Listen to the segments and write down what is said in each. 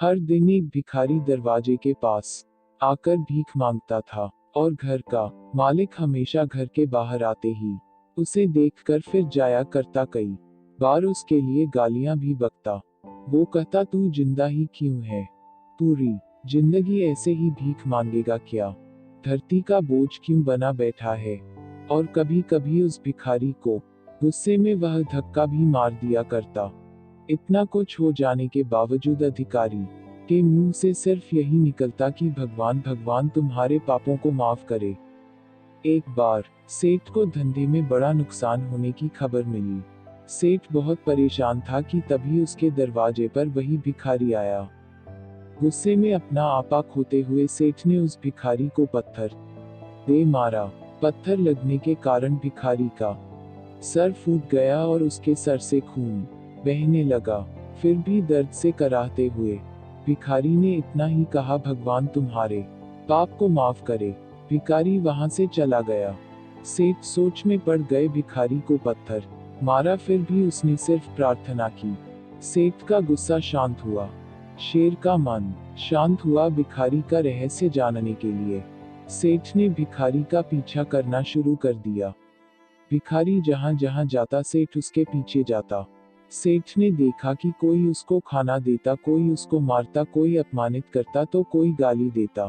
हर दिन एक भिखारी दरवाजे के पास आकर भीख मांगता था, और घर का मालिक हमेशा घर के बाहर आते ही उसे देखकर फिर जाया करता, कई बार उसके लिए गालियां भी बकता। वो कहता, तू जिंदा ही क्यों है, पूरी जिंदगी ऐसे ही भीख मांगेगा क्या, धरती का बोझ क्यों बना बैठा है। और कभी कभी उस भिखारी को गुस्से में वह धक्का भी मार दिया करता। इतना कुछ हो जाने के बावजूद अधिकारी के मुंह से सिर्फ यही निकलता कि भगवान भगवान तुम्हारे पापों को माफ करे। एक बार सेठ को धंधे में बड़ा नुकसान होने की खबर मिली। सेठ बहुत परेशान था कि तभी उसके दरवाजे पर वही भिखारी आया। गुस्से में अपना आपा खोते हुए सेठ ने उस भिखारी को पत्थर दे मारा। पत्थर लगने के कारण भिखारी का सर फूट गया और उसके सर से खून बहने लगा। फिर भी दर्द से कराहते हुए भिखारी ने इतना ही कहा, भगवान तुम्हारे पाप को माफ करे। भिखारी वहां से चला गया। सेठ सोच में पड़ गए, भिखारी को पत्थर मारा फिर भी उसने सिर्फ प्रार्थना की। सेठ का गुस्सा शांत हुआ, शेर का मन शांत हुआ। भिखारी का रहस्य जानने के लिए सेठ ने भिखारी का पीछा करना शुरू कर दिया। भिखारी जहां जहां जाता सेठ उसके पीछे जाता। सेठ ने देखा कि कोई उसको खाना देता, कोई उसको मारता, कोई अपमानित करता तो कोई गाली देता।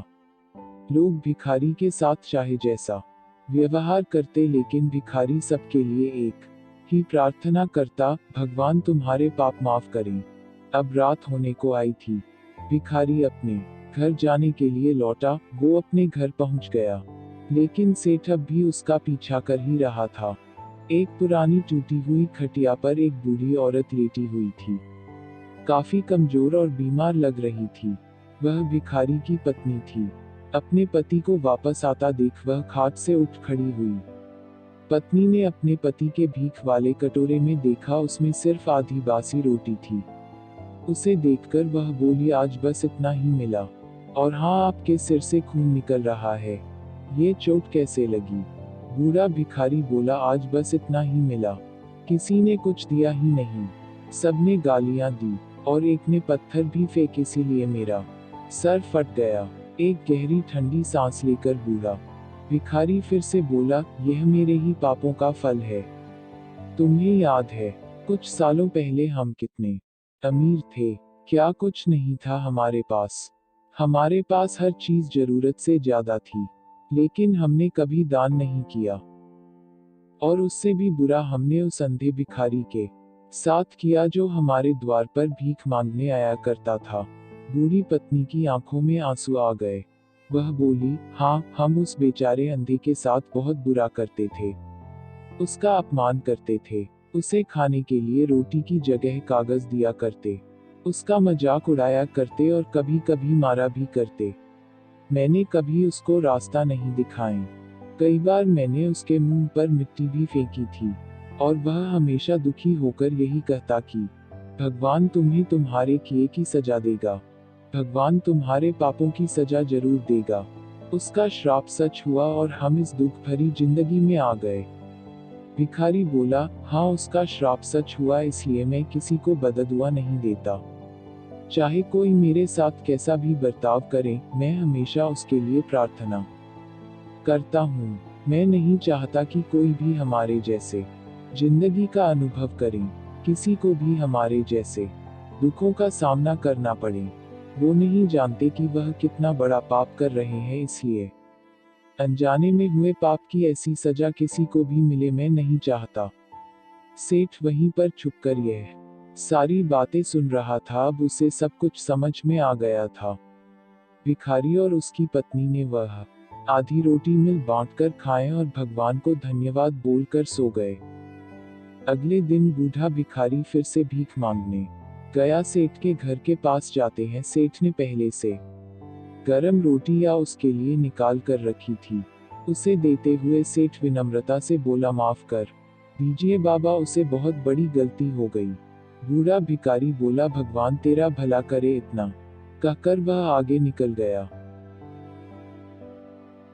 लोग भिखारी के साथ चाहे जैसा व्यवहार करते, लेकिन भिखारी सबके लिए एक ही प्रार्थना करता, भगवान तुम्हारे पाप माफ करें। अब रात होने को आई थी। भिखारी अपने घर जाने के लिए लौटा। वो अपने घर पहुंच गया, लेकिन सेठ अब भी उसका पीछा कर ही रहा था। एक पुरानी टूटी हुई खटिया पर एक बूढ़ी औरत लेटी हुई थी। काफी कमजोर और बीमार लग रही थी। वह भिखारी की पत्नी थी। अपने पति को वापस आता देख वह खाट से उठ खड़ी हुई। पत्नी ने अपने पति के भीख वाले कटोरे में देखा, उसमें सिर्फ आधी बासी रोटी थी। उसे देखकर वह बोली, आज बस इतना ही मिला, और हाँ, आपके सिर से खून निकल रहा है, ये चोट कैसे लगी। बूढ़ा भिखारी बोला, आज बस इतना ही मिला, किसी ने कुछ दिया ही नहीं, सबने गालियां दी और एक ने पत्थर भी फेंक, इसीलिए मेरा सर फट गया। एक गहरी ठंडी सांस लेकर बूढ़ा भिखारी फिर से बोला, यह मेरे ही पापों का फल है। तुम्हें याद है कुछ सालों पहले हम कितने अमीर थे, क्या कुछ नहीं था हमारे पास। हमारे पास हर चीज जरूरत से ज्यादा थी, लेकिन हमने कभी दान नहीं किया। और उससे भी बुरा हमने उस अंधे भिखारी के साथ किया जो हमारे द्वार पर भीख मांगने आया करता था। बूढ़ी पत्नी की आंखों में आंसू आ गए। वह बोली, हाँ, हम उस बेचारे अंधे के साथ बहुत बुरा करते थे, उसका अपमान करते थे, उसे खाने के लिए रोटी की जगह कागज दिया करते, उसका मजाक उड़ाया करते और कभी कभी मारा भी करते। मैंने कभी उसको रास्ता नहीं दिखाए। कई बार मैंने उसके मुंह पर मिट्टी भी फेंकी थी, और वह हमेशा दुखी होकर यही कहता कि भगवान तुम्हें तुम्हारे किए की सजा देगा, भगवान तुम्हारे पापों की सजा जरूर देगा। उसका श्राप सच हुआ और हम इस दुख भरी जिंदगी में आ गए। भिखारी बोला, हाँ, उसका श्राप सच हुआ, इसलिए मैं किसी को बददुआ नहीं देता। चाहे कोई मेरे साथ कैसा भी बर्ताव करे, मैं हमेशा उसके लिए प्रार्थना करता हूँ। मैं नहीं चाहता कि कोई भी हमारे जैसे जिंदगी का अनुभव करे, किसी को भी हमारे जैसे दुखों का सामना करना पड़े। वो नहीं जानते कि वह कितना बड़ा पाप कर रहे हैं, इसलिए अनजाने में हुए पाप की ऐसी सजा किसी को भी मिले मैं नहीं चाहता। सेठ वहीं पर छुपकर यह सारी बातें सुन रहा था। अब उसे सब कुछ समझ में आ गया था। भिखारी और उसकी पत्नी ने वह आधी रोटी मिल बांटकर खाए और भगवान को धन्यवाद बोलकर सो गए। अगले दिन बूढ़ा भिखारी फिर से भीख मांगने गया। सेठ के घर के पास जाते हैं सेठ ने पहले से गरम रोटी या उसके लिए निकाल कर रखी थी। उसे देते हुए सेठ विनम्रता से बोला, माफ कर दीजिए बाबा, उसे बहुत बड़ी गलती हो गई। बूढ़ा भिखारी बोला, भगवान तेरा भला करे। इतना कहकर वह आगे निकल गया।